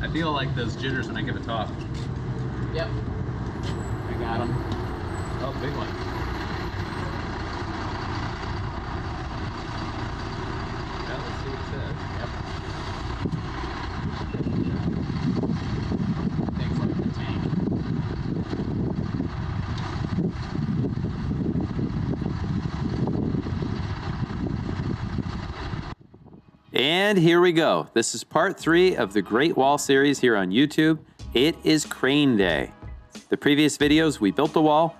I feel like those jitters when I give a talk. Yep. I got them. Oh, big one. Yeah, let's see what it says. Yep. Things like the tank. And here we go. This is part 3 of the Great Wall series here on YouTube. It is crane day. The previous videos, we built the wall,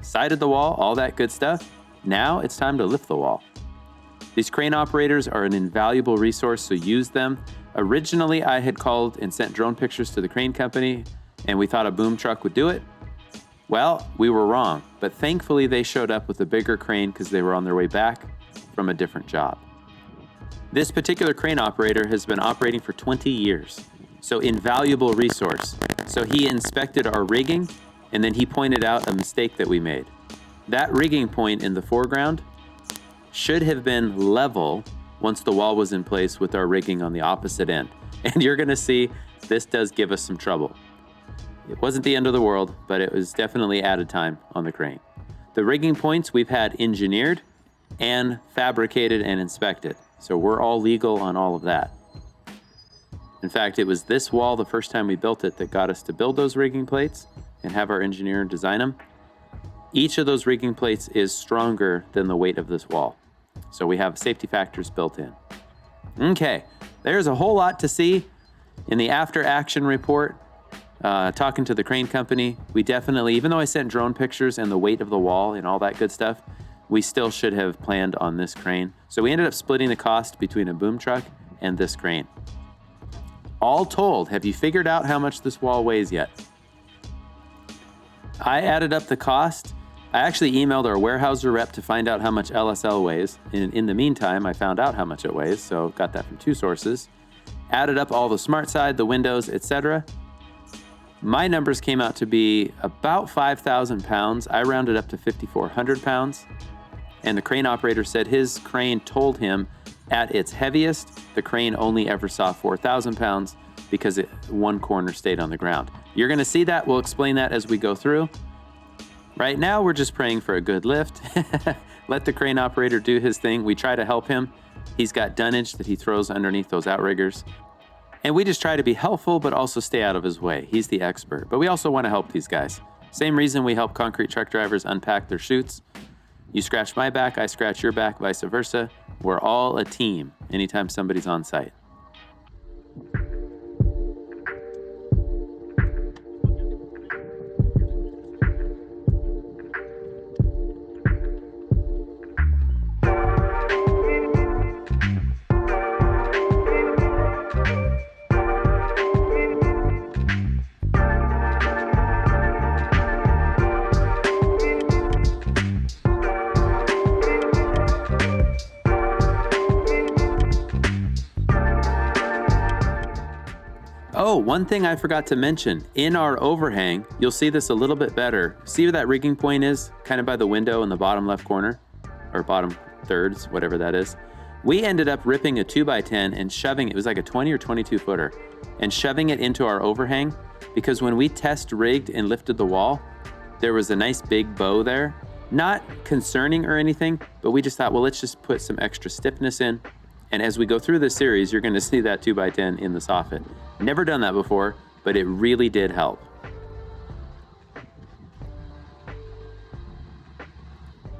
sided the wall, all that good stuff. Now it's time to lift the wall. These crane operators are an invaluable resource, so use them. Originally, I had called and sent drone pictures to the crane company, and we thought a boom truck would do it. Well, we were wrong, but thankfully they showed up with a bigger crane because they were on their way back from a different job. This particular crane operator has been operating for 20 years, so invaluable resource. So he inspected our rigging, and then he pointed out a mistake that we made. That rigging point in the foreground should have been level once the wall was in place with our rigging on the opposite end. And you're gonna see this does give us some trouble. It wasn't the end of the world, but it was definitely added time on the crane. The rigging points we've had engineered and fabricated and inspected. So we're all legal on all of that. In fact, it was this wall the first time we built it that got us to build those rigging plates and have our engineer design them. Each of those rigging plates is stronger than the weight of this wall. So we have safety factors built in. Okay, there's a whole lot to see in the after action report. Talking to the crane company, we definitely, even though I sent drone pictures and the weight of the wall and all that good stuff, we still should have planned on this crane. So we ended up splitting the cost between a boom truck and this crane. All told, have you figured out how much this wall weighs yet? I added up the cost. I actually emailed our Weyerhaeuser rep to find out how much LSL weighs. In the meantime, I found out how much it weighs, so got that from 2 sources. Added up all the smart side, the windows, etc. My numbers came out to be about 5,000 pounds. I rounded up to 5,400 pounds. And the crane operator said his crane told him at its heaviest, the crane only ever saw 4,000 pounds because one corner stayed on the ground. You're gonna see that, we'll explain that as we go through. Right now, we're just praying for a good lift. Let the crane operator do his thing. We try to help him. He's got dunnage that he throws underneath those outriggers. And we just try to be helpful, but also stay out of his way. He's the expert, but we also wanna help these guys. Same reason we help concrete truck drivers unpack their chutes. You scratch my back, I scratch your back, vice versa. We're all a team anytime somebody's on site. Oh, one thing I forgot to mention, in our overhang, you'll see this a little bit better. See where that rigging point is? Kind of by the window in the bottom left corner, or bottom thirds, whatever that is. We ended up ripping a 2x10 and shoving, it was like a 20 or 22 footer, and shoving it into our overhang, because when we test rigged and lifted the wall, there was a nice big bow there. Not concerning or anything, but we just thought, well, let's just put some extra stiffness in. And as we go through this series, you're gonna see that 2x10 in the soffit. Never done that before, but it really did help.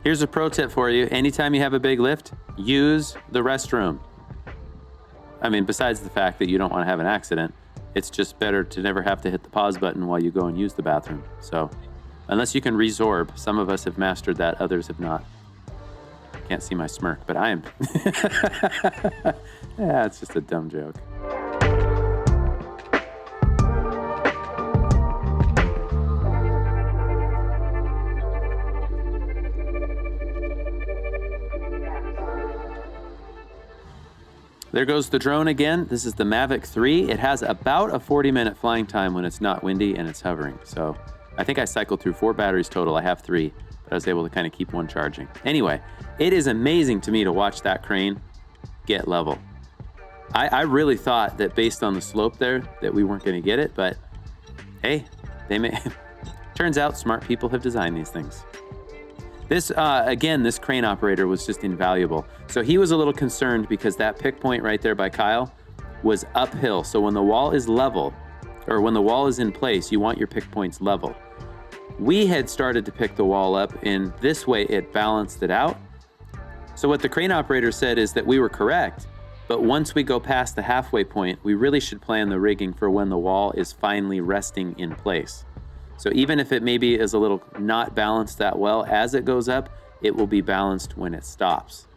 Here's a pro tip for you. Anytime you have a big lift, use the restroom. I mean, besides the fact that you don't wanna have an accident, it's just better to never have to hit the pause button while you go and use the bathroom. So, unless you can resorb, some of us have mastered that, others have not. Can't see my smirk, but I am. Yeah, it's just a dumb joke. There goes the drone again. This is the Mavic 3. It has about a 40-minute flying time when it's not windy and it's hovering. So I think I cycled through 4 batteries total. I have 3, but I was able to kind of keep one charging. Anyway, it is amazing to me to watch that crane get level. I really thought that based on the slope there that we weren't going to get it, but hey, they may. Turns out smart people have designed these things. This, again, this crane operator was just invaluable. So he was a little concerned because that pick point right there by Kyle was uphill. So when the wall is level, or when the wall is in place, you want your pick points level. We had started to pick the wall up, and this way it balanced it out. So what the crane operator said is that we were correct, but once we go past the halfway point, we really should plan the rigging for when the wall is finally resting in place. So even if it maybe is a little not balanced that well as it goes up, it will be balanced when it stops.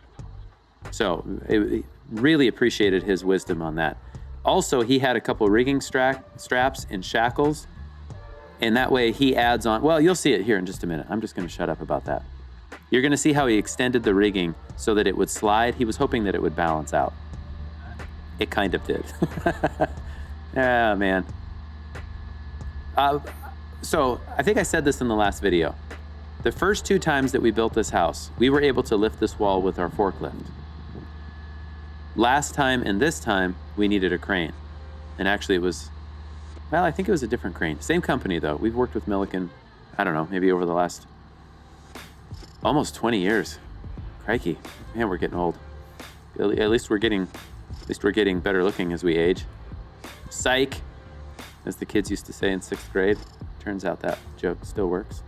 So it really appreciated his wisdom on that. Also, he had a couple rigging straps and shackles, and that way he adds on, well, you'll see it here in just a minute. I'm just gonna shut up about that. You're gonna see how he extended the rigging so that it would slide. He was hoping that it would balance out. It kind of did. Yeah, man. So I think I said this in the last video. The first 2 times that we built this house, we were able to lift this wall with our forklift. Last time and this time, we needed a crane. And actually it was, well, I think it was a different crane. Same company though. We've worked with Milliken, I don't know, maybe over the last almost 20 years. Crikey, man, we're getting old. At least we're getting better looking as we age. Psych, as the kids used to say in 6th grade. Turns out that joke still works.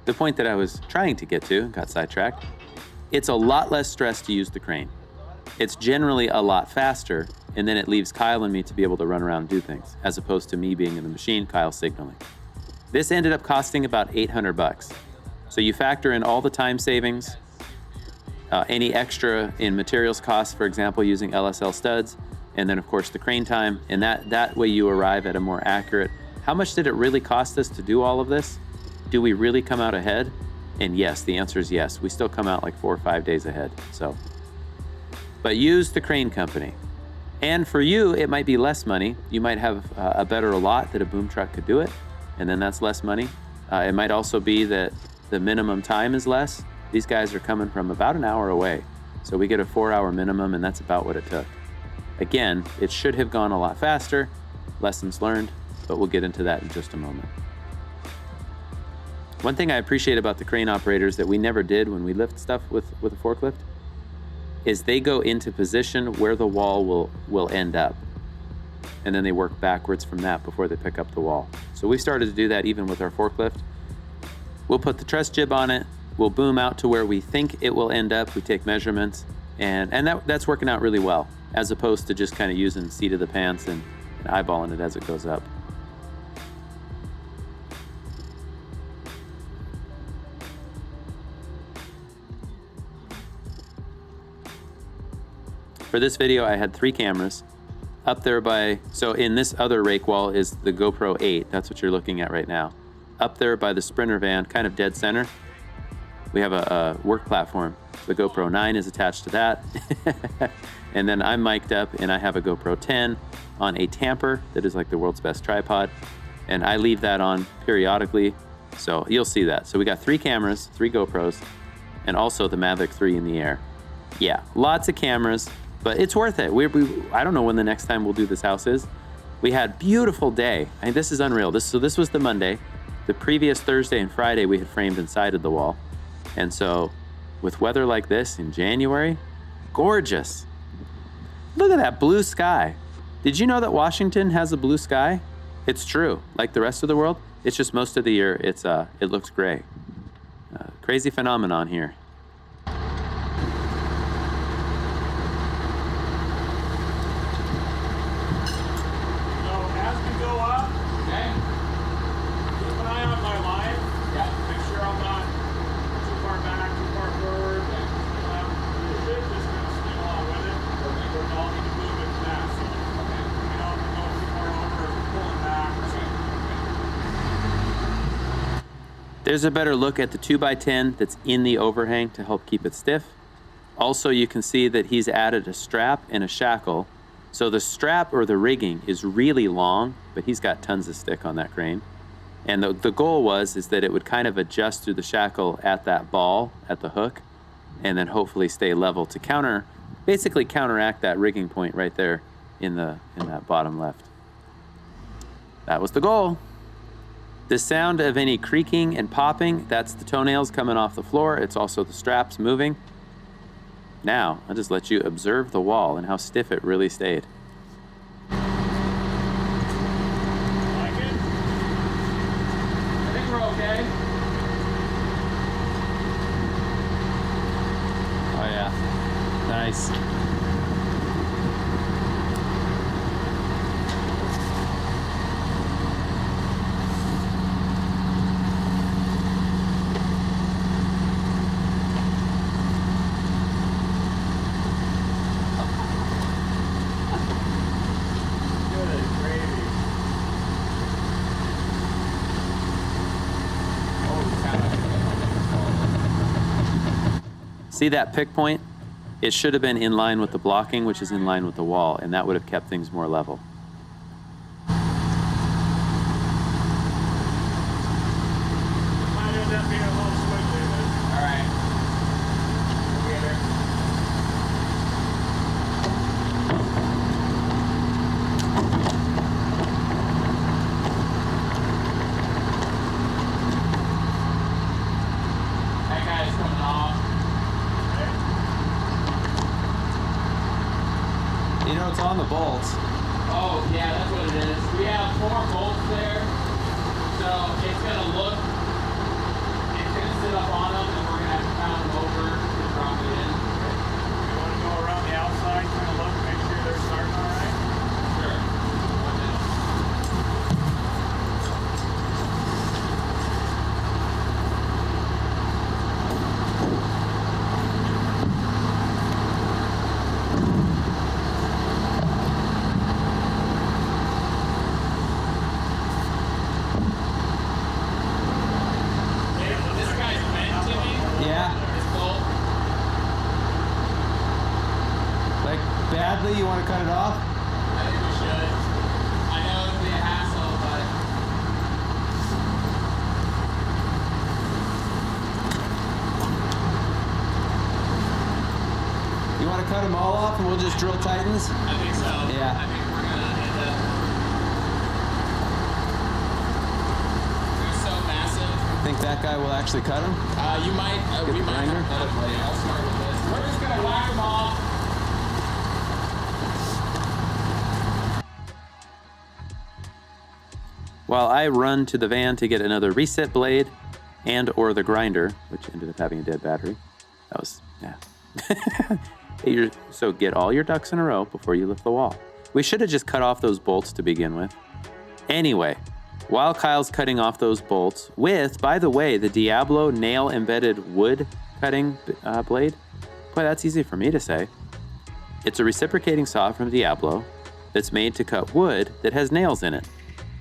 The point that I was trying to get to, got sidetracked. It's a lot less stress to use the crane. It's generally a lot faster, and then it leaves Kyle and me to be able to run around and do things, as opposed to me being in the machine, Kyle signaling. This ended up costing about $800. So you factor in all the time savings, any extra in materials costs, for example, using LSL studs, and then of course the crane time, and that way you arrive at a more accurate, how much did it really cost us to do all of this? Do we really come out ahead? And yes, the answer is yes. We still come out like 4 or 5 days ahead, so. But use the crane company. And for you, it might be less money. You might have a better lot that a boom truck could do it, and then that's less money. It might also be that the minimum time is less. These guys are coming from about an hour away. So we get a 4-hour minimum, and that's about what it took. Again, it should have gone a lot faster, lessons learned, but we'll get into that in just a moment. One thing I appreciate about the crane operators that we never did when we lift stuff with a forklift is they go into position where the wall will end up. And then they work backwards from that before they pick up the wall. So we started to do that even with our forklift. We'll put the truss jib on it. We'll boom out to where we think it will end up. We take measurements, and that's working out really well, as opposed to just kind of using seat of the pants and eyeballing it as it goes up. For this video, I had 3 cameras up there so in this other rake wall is the GoPro 8. That's what you're looking at right now. Up there by the Sprinter van, kind of dead center, we have a work platform. The GoPro 9 is attached to that. And then I'm mic'd up and I have a GoPro 10 on a tamper that is like the world's best tripod. And I leave that on periodically, so you'll see that. So we got 3 cameras, 3 GoPros, and also the Mavic 3 in the air. Yeah, lots of cameras, but it's worth it. I don't know when the next time we'll do this house is. We had beautiful day. I mean, this is unreal. This was the Monday. The previous Thursday and Friday we had framed and sided the wall. And so with weather like this in January, gorgeous. Look at that blue sky. Did you know that Washington has a blue sky? It's true. Like the rest of the world, it's just most of the year it looks gray. Crazy phenomenon here. There's a better look at the 2x10 that's in the overhang to help keep it stiff. Also, you can see that he's added a strap and a shackle. So the strap or the rigging is really long, but he's got tons of stick on that crane. And the goal is that it would kind of adjust through the shackle at that ball, at the hook, and then hopefully stay level to basically counteract that rigging point right there in that bottom left. That was the goal. The sound of any creaking and popping, that's the toenails coming off the floor. It's also the straps moving. Now, I'll just let you observe the wall and how stiff it really stayed. Like it? I think we're okay. Oh yeah, nice. See that pick point? It should have been in line with the blocking, which is in line with the wall, and that would have kept things more level. Might end up being a little squiggly, but all right. Together. That guy's coming off. You know, it's on the bolts. Oh, yeah, that's what it is. We have 4 bolts there, so it's going to sit up on them, and we're going to have to pound them over and drop it in. You want to go around the outside, kind of look, make sure they're starting all right? Sure. This guy's bent to me. Yeah. It's bolt. Like, badly, you want to cut it off? I think we should. I know it'd be a hassle, but You want to cut them all off and we'll just drill tightens? I think so. Yeah. I think we're gonna end up. They're so massive. Think that guy will actually cut them? You might. Get We the might grinder? have another blade. I'll start with this. We're just gonna whack them off. While I run to the van to get another reset blade or the grinder, which ended up having a dead battery. That was, yeah. So get all your ducks in a row before you lift the wall. We should have just cut off those bolts to begin with. Anyway, while Kyle's cutting off those bolts with, by the way, the Diablo nail embedded wood cutting blade, boy, that's easy for me to say. It's a reciprocating saw from Diablo that's made to cut wood that has nails in it.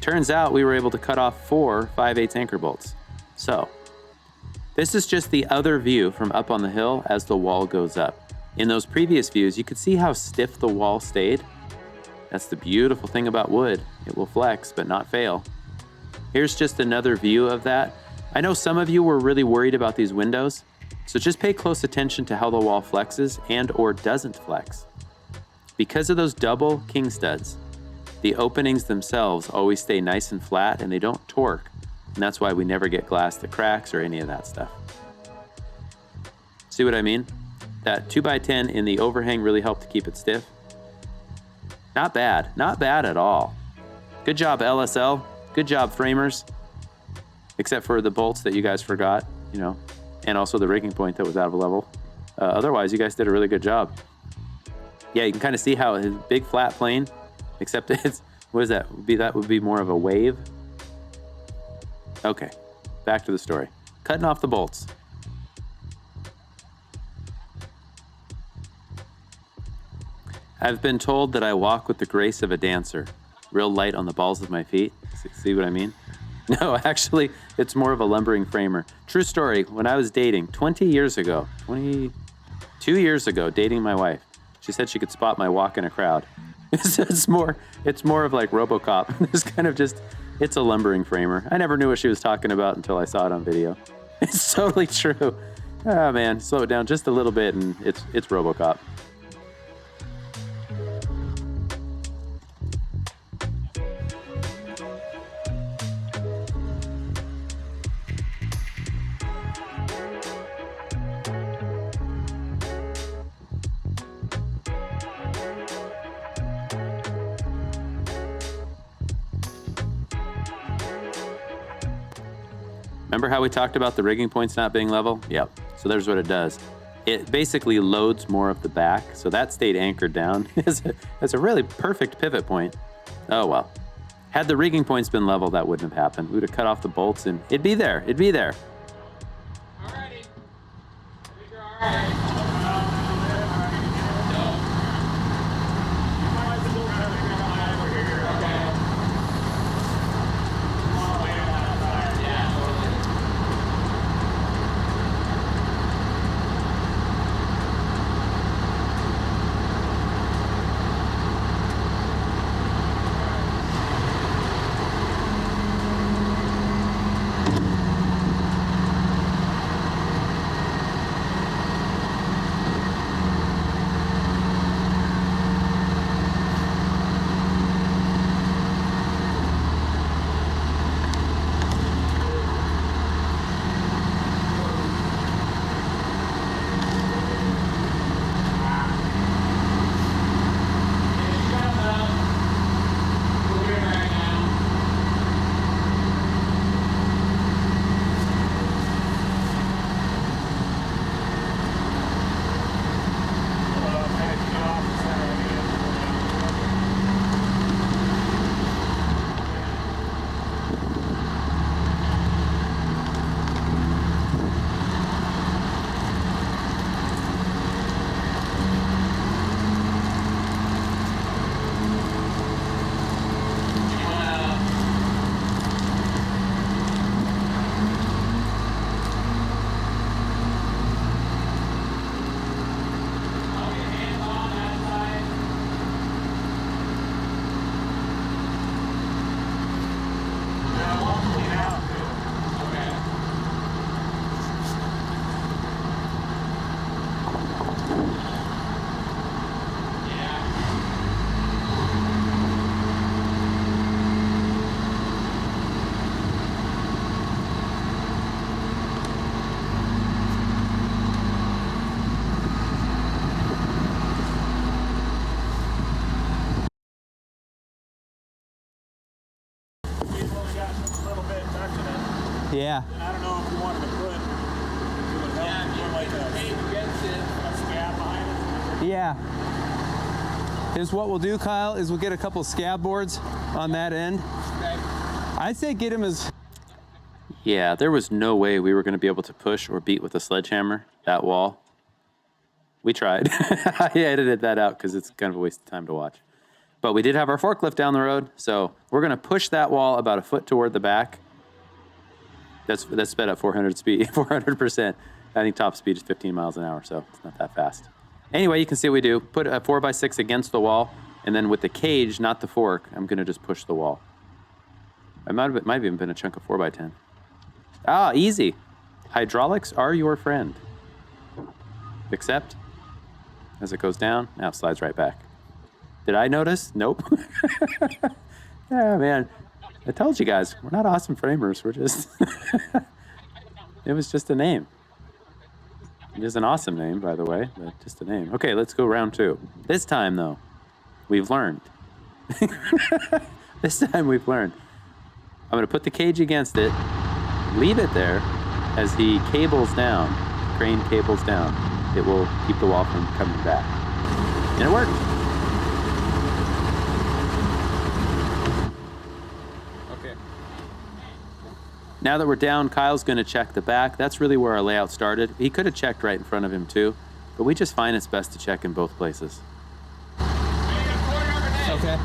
Turns out we were able to cut off 4 5/8 anchor bolts. So, this is just the other view from up on the hill as the wall goes up. In those previous views, you could see how stiff the wall stayed. That's the beautiful thing about wood. It will flex, but not fail. Here's just another view of that. I know some of you were really worried about these windows, so just pay close attention to how the wall flexes or doesn't flex. Because of those double king studs, the openings themselves always stay nice and flat and they don't torque. And that's why we never get glass that cracks or any of that stuff. See what I mean? That 2x10 in the overhang really helped to keep it stiff. Not bad, not bad at all. Good job, LSL. Good job, framers. Except for the bolts that you guys forgot, and also the rigging point that was out of level. Otherwise, you guys did a really good job. Yeah, you can kind of see how his big flat plane, except it's, what is that? That would be more of a wave. Okay, back to the story. Cutting off the bolts. I've been told that I walk with the grace of a dancer, real light on the balls of my feet. See what I mean? No, actually, it's more of a lumbering framer. True story, when I was dating 22 years ago, dating my wife, she said she could spot my walk in a crowd. So it's more of like RoboCop. There's kind of just It's a lumbering framer. I never knew what she was talking about until I saw it on video. It's totally true. Oh man, slow it down just a little bit and it's RoboCop. Remember how we talked about the rigging points not being level? Yep. So there's what it does. It basically loads more of the back, so that stayed anchored down. It's a really perfect pivot point. Oh well. Had the rigging points been level, that wouldn't have happened. We would have cut off the bolts and it'd be there. It'd be there. Alrighty. You're alright. Yeah. And I don't know if you wanted to put, like a scab behind it. Yeah. Is what we'll do, Kyle, is we'll get a couple scab boards on that end. Okay. I'd say get him as... Yeah, there was no way we were going to be able to push or beat with a sledgehammer that wall. We tried. I edited that out because it's kind of a waste of time to watch. But we did have our forklift down the road, so we're going to push that wall about a foot toward the back. That's sped up 400%. I think top speed is 15 miles an hour, so it's not that fast. Anyway, you can see what we do. Put a 4x6 against the wall, and then with the cage, not the fork, I'm going to just push the wall. It might have even been a chunk of 4x10. Ah, easy. Hydraulics are your friend. Except, as it goes down, now it slides right back. Did I notice? Nope. Yeah, man. I told you guys, we're not awesome framers. We're just... It was just a name. It is an awesome name, by the way, but just a name. Okay, let's go round two. This time, though, we've learned. This time we've learned. I'm going to put the cage against it, leave it there as he cables down, crane cables down. It will keep the wall from coming back. And it worked. Now that we're down, Kyle's going to check the back. That's really where our layout started. He could have checked right in front of him too, but we just find it's best to check in both places. Okay.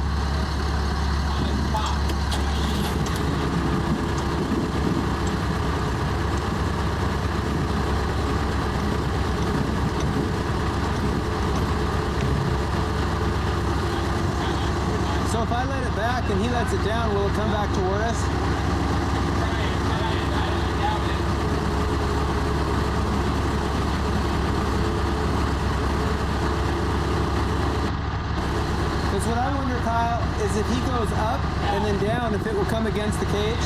So if I let it back and he lets it down, will it come back toward us? Because what I wonder, Kyle, is if he goes up and then down, if it will come against the cage.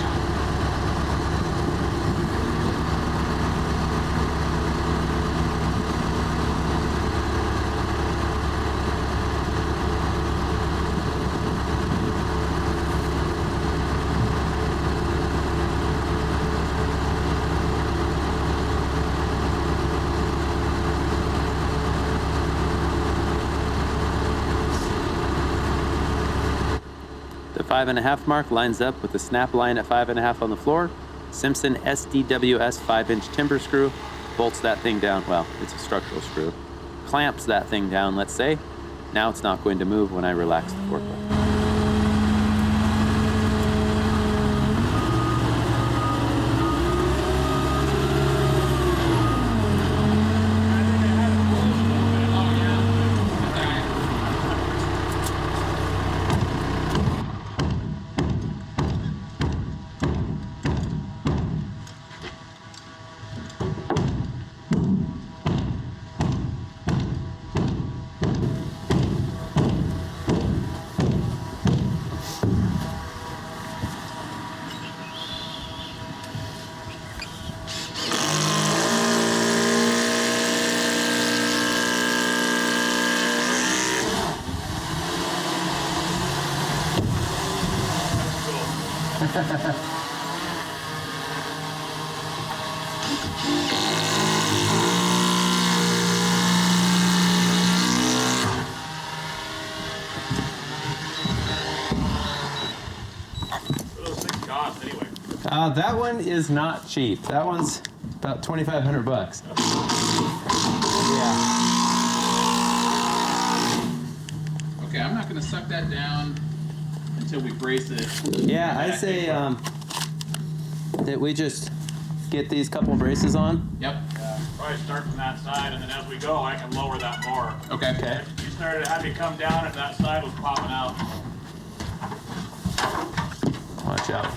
The 5.5 mark lines up with the snap line at 5.5 on the floor. Simpson SDWS 5-inch timber screw bolts that thing down. Well, it's a structural screw. Clamps that thing down, let's say. Now it's not going to move when I relax the forklift. That one is not cheap. That one's about $2,500. Yeah. Okay, I'm not going to suck that down until we brace it. Yeah, I say that we just get these couple braces on. Yep. Probably start from that side, and then as we go, I can lower that more. Okay. Okay. You started to have you come down if that side was popping out. Watch out.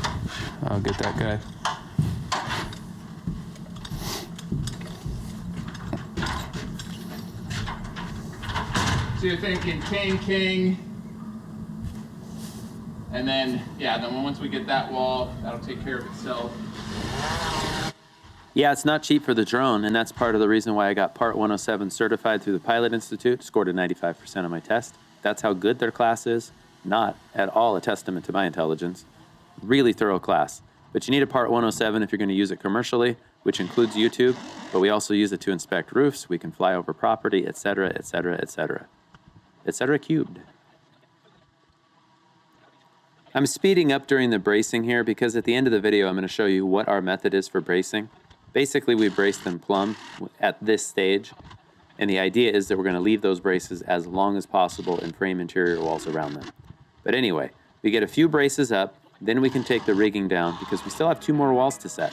I'll get that guy. So you're thinking king, and then, yeah, then once we get that wall, that'll take care of itself. Yeah, it's not cheap for the drone, and that's part of the reason why I got Part 107 certified through the Pilot Institute, scored a 95% on my test. That's how good their class is. Not at all a testament to my intelligence. Really thorough class. But you need a Part 107 if you're going to use it commercially, which includes YouTube, but we also use it to inspect roofs, we can fly over property, etc., etc., etc. Etc. cubed. I'm speeding up during the bracing here because at the end of the video I'm going to show you what our method is for bracing. Basically, we brace them plumb at this stage, and the idea is that we're going to leave those braces as long as possible and frame interior walls around them. But anyway, we get a few braces up, then we can take the rigging down because we still have 2 more walls to set.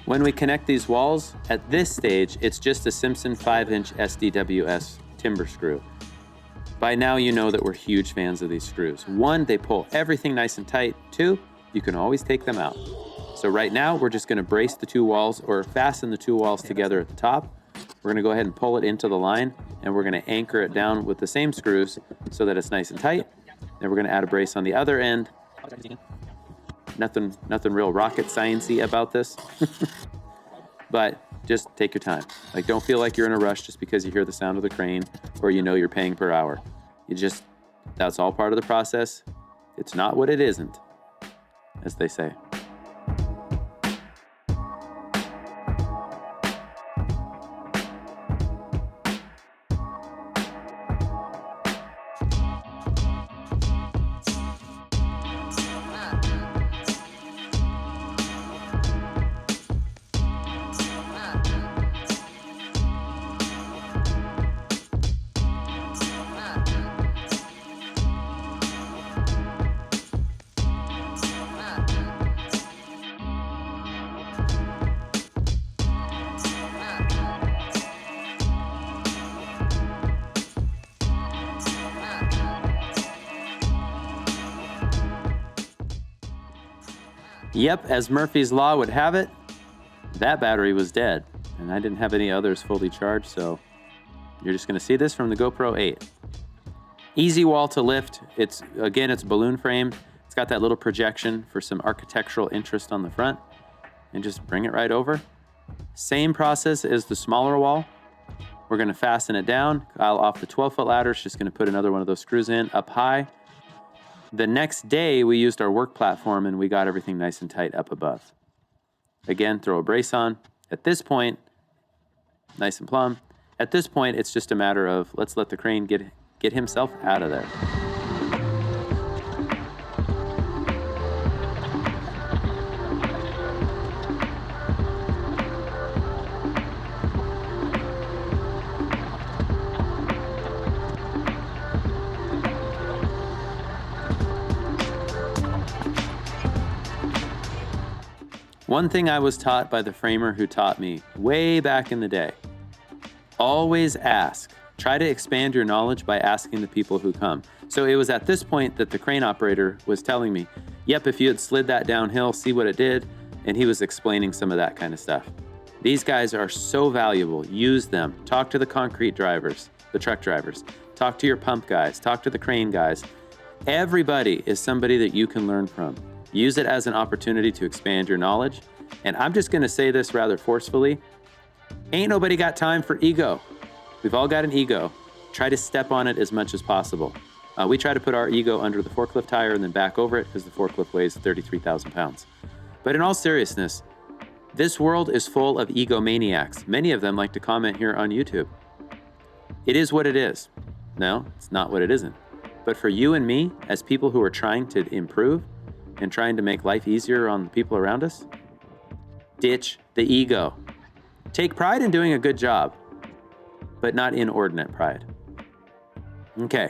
When we connect these walls, at this stage, it's just a Simpson 5-inch SDWS timber screw. By now, you know that we're huge fans of these screws. 1, they pull everything nice and tight. 2, you can always take them out. So right now, we're just gonna brace the 2 walls or fasten the 2 walls together at the top. We're gonna go ahead and pull it into the line, and we're gonna anchor it down with the same screws so that it's nice and tight. Then we're gonna add a brace on the other end. Nothing real rocket science-y about this. But just take your time. Like, don't feel like you're in a rush just because you hear the sound of the crane or you know you're paying per hour. That's all part of the process. It's not what it isn't, as they say. Yep, as Murphy's Law would have it, that battery was dead, and I didn't have any others fully charged, so you're just gonna see this from the GoPro 8. Easy wall to lift. It's balloon framed. It's got that little projection for some architectural interest on the front, and just bring it right over. Same process as the smaller wall. We're gonna fasten it down. Off the 12-foot ladder, it's just gonna put another one of those screws in up high. The next day, we used our work platform and we got everything nice and tight up above. Again, throw a brace on. At this point, nice and plumb. At this point, it's just a matter of let's let the crane get himself out of there. One thing I was taught by the framer who taught me way back in the day, always ask. Try to expand your knowledge by asking the people who come. So it was at this point that the crane operator was telling me, yep, if you had slid that downhill, see what it did. And he was explaining some of that kind of stuff. These guys are so valuable. Use them. Talk to the concrete drivers, the truck drivers. Talk to your pump guys. Talk to the crane guys. Everybody is somebody that you can learn from. Use it as an opportunity to expand your knowledge. And I'm just gonna say this rather forcefully. Ain't nobody got time for ego. We've all got an ego. Try to step on it as much as possible. We try to put our ego under the forklift tire and then back over it because the forklift weighs 33,000 pounds. But in all seriousness, this world is full of egomaniacs. Many of them like to comment here on YouTube. It is what it is. No, it's not what it isn't. But for you and me, as people who are trying to improve and trying to make life easier on the people around us, ditch the ego. Take pride in doing a good job, but not inordinate pride. Okay,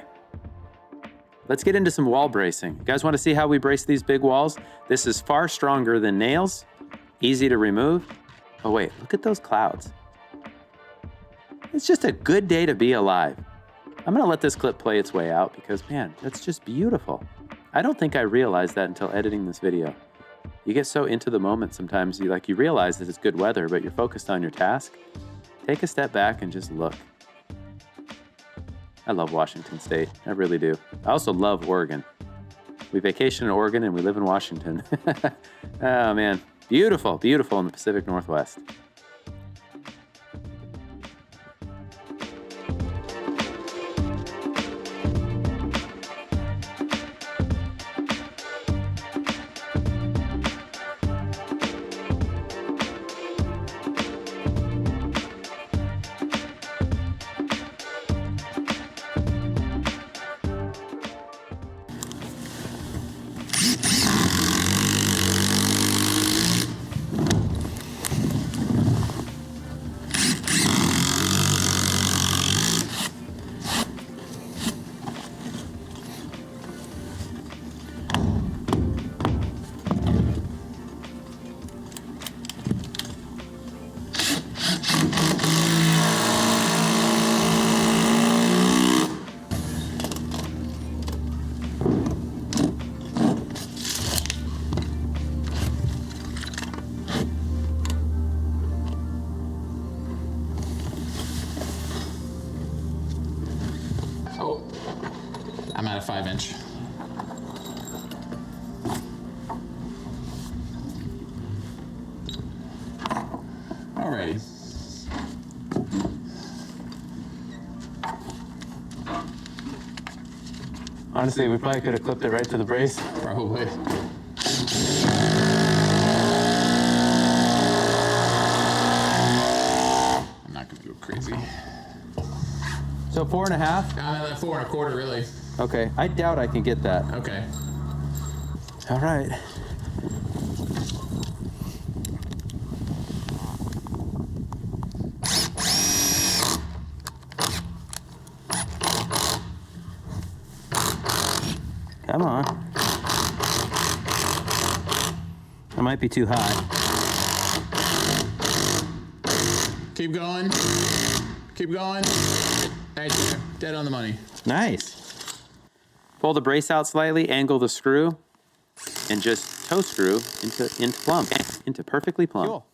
let's get into some wall bracing. You guys want to see how we brace these big walls? This is far stronger than nails, easy to remove. Oh wait, look at those clouds. It's just a good day to be alive. I'm gonna let this clip play its way out because man, that's just beautiful. I don't think I realized that until editing this video. You get so into the moment sometimes, you realize that it's good weather, but you're focused on your task. Take a step back and just look. I love Washington State, I really do. I also love Oregon. We vacation in Oregon and we live in Washington. Oh man, beautiful, beautiful in the Pacific Northwest. Oh, I'm at a 5-inch. Alrighty. Honestly, we probably could have clipped it right to the brace. Probably. I'm not gonna go crazy. So 4.5? Like 4 1/4, really. Okay, I doubt I can get that. Okay. All right. Come on. That might be too high. Keep going. Keep going. Right there. Dead on the money. Nice. Pull the brace out slightly, angle the screw, and just toe screw into plumb, into perfectly plumb. Cool.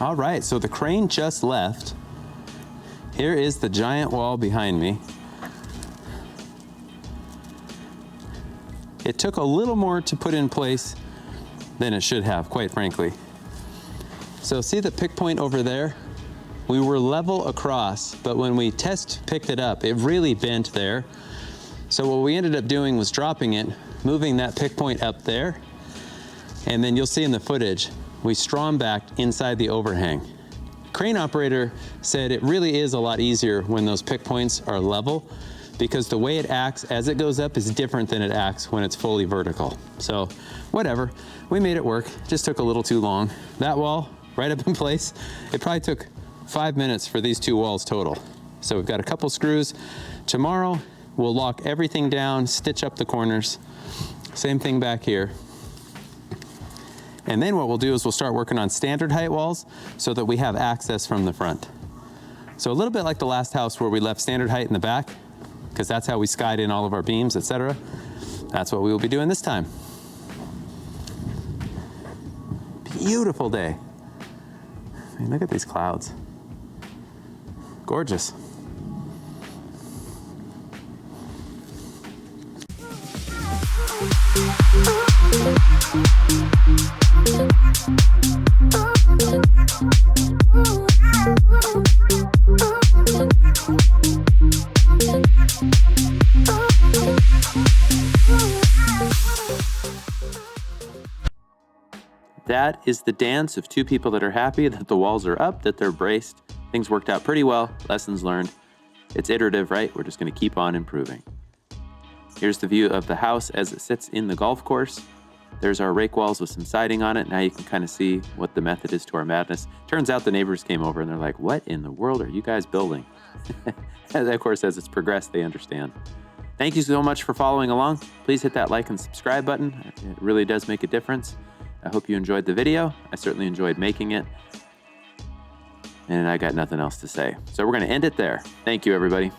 All right, so the crane just left. Here is the giant wall behind me. It took a little more to put in place than it should have, quite frankly. So see the pick point over there? We were level across, but when we picked it up, it really bent there. So what we ended up doing was dropping it, moving that pick point up there, and then you'll see in the footage, we Strom-backed inside the overhang. Crane operator said it really is a lot easier when those pick points are level, because the way it acts as it goes up is different than it acts when it's fully vertical. So whatever, we made it work, just took a little too long. That wall, right up in place, it probably took 5 minutes for these 2 walls total. So we've got a couple screws. Tomorrow, we'll lock everything down, stitch up the corners. Same thing back here. And then what we'll do is we'll start working on standard height walls so that we have access from the front. So a little bit like the last house where we left standard height in the back, because that's how we skied in all of our beams, etc. That's what we will be doing this time. Beautiful day. I mean, look at these clouds. Gorgeous. That is the dance of 2 people that are happy that the walls are up, that they're braced. Things worked out pretty well, lessons learned. It's iterative, right? We're just gonna keep on improving. Here's the view of the house as it sits in the golf course. There's our rake walls with some siding on it. Now you can kind of see what the method is to our madness. Turns out the neighbors came over and they're like, what in the world are you guys building? And of course, as it's progressed, they understand. Thank you so much for following along. Please hit that like and subscribe button. It really does make a difference. I hope you enjoyed the video. I certainly enjoyed making it. And I got nothing else to say. So we're gonna end it there. Thank you, everybody.